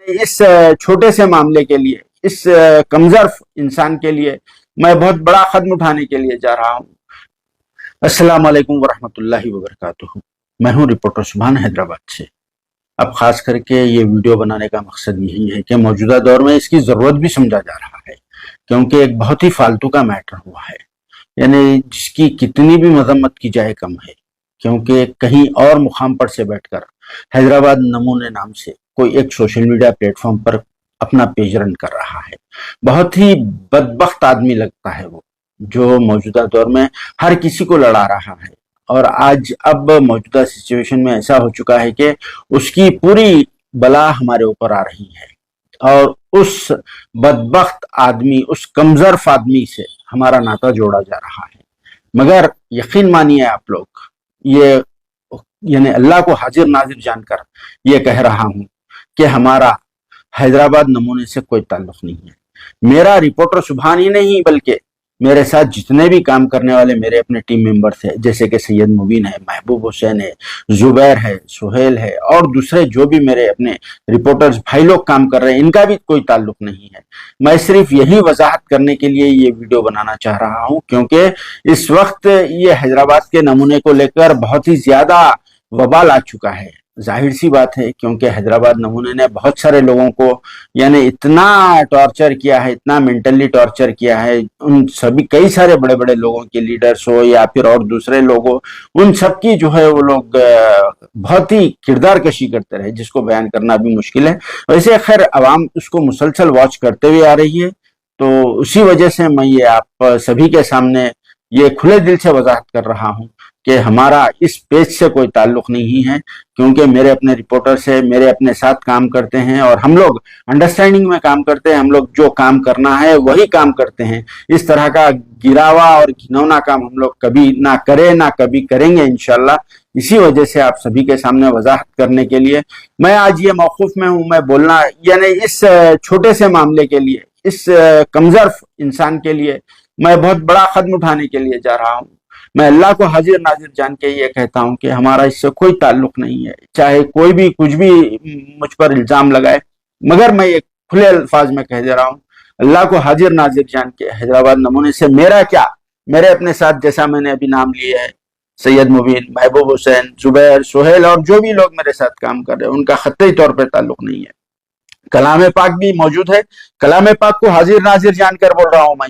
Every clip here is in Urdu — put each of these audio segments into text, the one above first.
اس چھوٹے سے معاملے کے لیے، اس کمزرف انسان کے لیے میں بہت بڑا قدم اٹھانے کے لیے جا رہا ہوں۔ السلام علیکم ورحمۃ اللہ وبرکاتہ۔ میں ہوں رپورٹر سبحان حیدرآباد سے۔ اب خاص کر کے یہ ویڈیو بنانے کا مقصد یہی ہے کہ موجودہ دور میں اس کی ضرورت بھی سمجھا جا رہا ہے، کیونکہ ایک بہت ہی فالتو کا میٹر ہوا ہے، یعنی جس کی کتنی بھی مذمت کی جائے کم ہے، کیونکہ کہیں اور مقام پر سے بیٹھ کر حیدرآباد نمونے نام سے کوئی ایک سوشل میڈیا پلیٹ فارم پر اپنا پیج رن کر رہا ہے۔ بہت ہی بدبخت آدمی لگتا ہے وہ، جو موجودہ دور میں ہر کسی کو لڑا رہا ہے، اور آج اب موجودہ سچویشن میں ایسا ہو چکا ہے کہ اس کی پوری بلا ہمارے اوپر آ رہی ہے، اور اس بدبخت آدمی، اس کمزرف آدمی سے ہمارا ناطہ جوڑا جا رہا ہے۔ مگر یقین مانیے آپ لوگ، یہ یعنی اللہ کو حاضر ناظر جان کر یہ کہہ رہا ہوں کہ ہمارا حیدرآباد نمونے سے کوئی تعلق نہیں ہے۔ میرا رپورٹر سبحان ہی نہیں بلکہ میرے ساتھ جتنے بھی کام کرنے والے میرے اپنے ٹیم ممبرز ہیں، جیسے کہ سید مبین ہے، محبوب حسین ہے، زبیر ہے، سہیل ہے، اور دوسرے جو بھی میرے اپنے رپورٹرز بھائی لوگ کام کر رہے ہیں، ان کا بھی کوئی تعلق نہیں ہے۔ میں صرف یہی وضاحت کرنے کے لیے یہ ویڈیو بنانا چاہ رہا ہوں، کیونکہ اس وقت یہ حیدرآباد کے نمونے کو لے کر بہت ہی زیادہ وبال آ چکا ہے۔ ظاہر سی بات ہے، کیونکہ حیدرآباد نمونے نے بہت سارے لوگوں کو یعنی اتنا ٹارچر کیا ہے، اتنا مینٹلی ٹارچر کیا ہے، ان سبھی کئی سارے بڑے بڑے لوگوں کے لیڈرز ہو یا پھر اور دوسرے لوگ ہو، ان سب کی جو ہے وہ لوگ بہت ہی کردار کشی کرتے رہے، جس کو بیان کرنا بھی مشکل ہے۔ ویسے خیر عوام اس کو مسلسل واچ کرتے ہوئے آ رہی ہے، تو اسی وجہ سے میں یہ آپ سبھی کے سامنے یہ کھلے دل سے وضاحت کر رہا ہوں کہ ہمارا اس پیج سے کوئی تعلق نہیں ہے، کیونکہ میرے اپنے رپورٹر سے میرے اپنے ساتھ کام کرتے ہیں، اور ہم لوگ انڈرسٹینڈنگ میں کام کرتے ہیں، ہم لوگ جو کام کرنا ہے وہی کام کرتے ہیں۔ اس طرح کا گراوا اور گھنونا کام ہم لوگ کبھی نہ کریں، نہ کبھی کریں گے انشاءاللہ۔ اسی وجہ سے آپ سبھی کے سامنے وضاحت کرنے کے لیے میں آج یہ موقف میں ہوں، میں بولنا یعنی اس چھوٹے سے معاملے کے لیے، اس کمزرف انسان کے لیے میں بہت بڑا قدم اٹھانے کے لیے جا رہا ہوں۔ میں اللہ کو حاضر ناظر جان کے یہ کہتا ہوں کہ ہمارا اس سے کوئی تعلق نہیں ہے، چاہے کوئی بھی کچھ بھی مجھ پر الزام لگائے، مگر میں یہ کھلے الفاظ میں کہہ دے رہا ہوں، اللہ کو حاضر ناظر جان کے حیدرآباد نمونے سے میرا کیا، میرے اپنے ساتھ جیسا میں نے ابھی نام لیے ہے، سید مبین، محبوب حسین، زبیر، سہیل اور جو بھی لوگ میرے ساتھ کام کر رہے ہیں، ان کا خطی طور پہ تعلق نہیں ہے۔ کلام پاک بھی موجود ہے، کلام پاک کو حاضر ناظر جان کر بول رہا ہوں میں،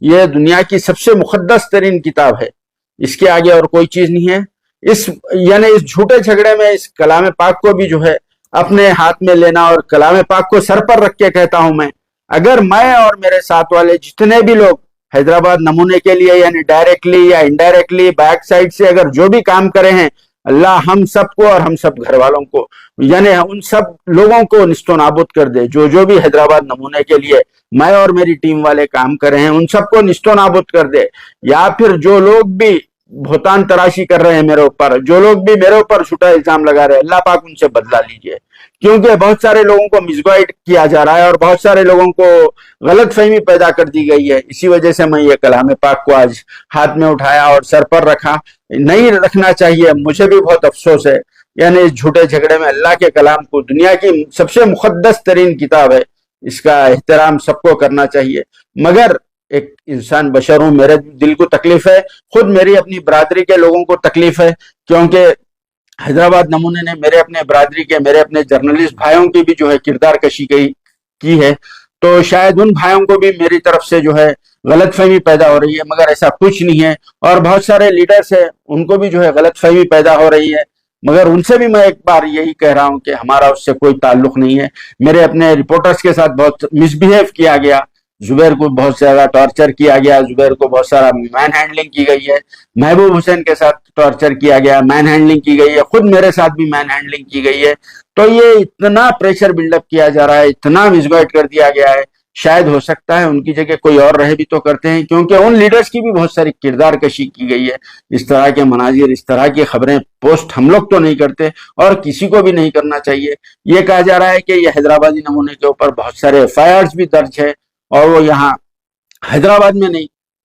یہ دنیا کی سب سے مقدس ترین کتاب ہے، اس کے آگے اور کوئی چیز نہیں ہے۔ یعنی اس جھوٹے جھگڑے میں اس کلام پاک کو بھی جو ہے اپنے ہاتھ میں لینا، اور کلام پاک کو سر پر رکھ کے کہتا ہوں میں، اگر میں اور میرے ساتھ والے جتنے بھی لوگ حیدرآباد نمونے کے لیے یعنی ڈائریکٹلی یا انڈائریکٹلی بیک سائڈ سے اگر جو بھی کام کرے ہیں، اللہ ہم سب کو اور ہم سب گھر والوں کو یعنی ان سب لوگوں کو نیست و نابود کر دے، جو بھی حیدرآباد نمونے کے لیے میں اور میری ٹیم والے کام کر رہے ہیں، ان سب کو نیست و نابود کر دے، یا پھر جو لوگ بھی بہتان تراشی کر رہے ہیں میرے اوپر، جو لوگ بھی میرے اوپر جھوٹا الزام لگا رہے ہیں، اللہ پاک ان سے بدلہ لیجئے، کیونکہ بہت سارے لوگوں کو مس گائیڈ کیا جا رہا ہے اور بہت سارے لوگوں کو غلط فہمی پیدا کر دی گئی ہے۔ اسی وجہ سے میں یہ کلام پاک کو آج ہاتھ میں اٹھایا اور سر پر رکھا۔ نہیں رکھنا چاہیے، مجھے بھی بہت افسوس ہے، یعنی اس جھوٹے جھگڑے میں اللہ کے کلام کو، دنیا کی سب سے مقدس ترین کتاب ہے، اس کا احترام سب کو کرنا چاہیے، مگر ایک انسان بشر ہوں، میرے دل کو تکلیف ہے، خود میری اپنی برادری کے لوگوں کو تکلیف ہے، کیونکہ حیدرآباد نمونے نے میرے اپنے برادری کے، میرے اپنے جرنلسٹ بھائیوں کی بھی جو ہے کردار کشی کی ہے، تو شاید ان بھائیوں کو بھی میری طرف سے جو ہے غلط فہمی پیدا ہو رہی ہے، مگر ایسا کچھ نہیں ہے، اور بہت سارے لیڈرز ہیں ان کو بھی جو ہے غلط فہمی پیدا ہو رہی ہے، مگر ان سے بھی میں ایک بار یہی کہہ رہا ہوں کہ ہمارا اس سے کوئی تعلق نہیں ہے۔ میرے اپنے رپورٹرز کے ساتھ بہت مس بیہیو کیا گیا، زبیر کو بہت زیادہ ٹارچر کیا گیا، زبیر کو بہت سارا مین ہینڈلنگ کی گئی ہے، محبوب حسین کے ساتھ ٹارچر کیا گیا، مین ہینڈلنگ کی گئی ہے، خود میرے ساتھ بھی مین ہینڈلنگ کی گئی ہے، تو یہ اتنا پریشر بلڈ اپ کیا جا رہا ہے، اتنا مس گائیڈ کر دیا گیا ہے، شاید ہو سکتا ہے ان کی جگہ کوئی اور رہے بھی تو کرتے ہیں، کیونکہ ان لیڈرز کی بھی بہت ساری کردار کشی کی گئی ہے۔ اس طرح کے مناظر، اس طرح کی خبریں پوسٹ ہم لوگ تو نہیں کرتے اور کسی کو بھی نہیں کرنا چاہیے۔ یہ کہا جا رہا ہے کہ یہ حیدرآبادی نمونے کے اوپر بہت سارے ایف آئی آرز بھی درج ہے، اور وہ یہاں حیدرآباد میں نہیں،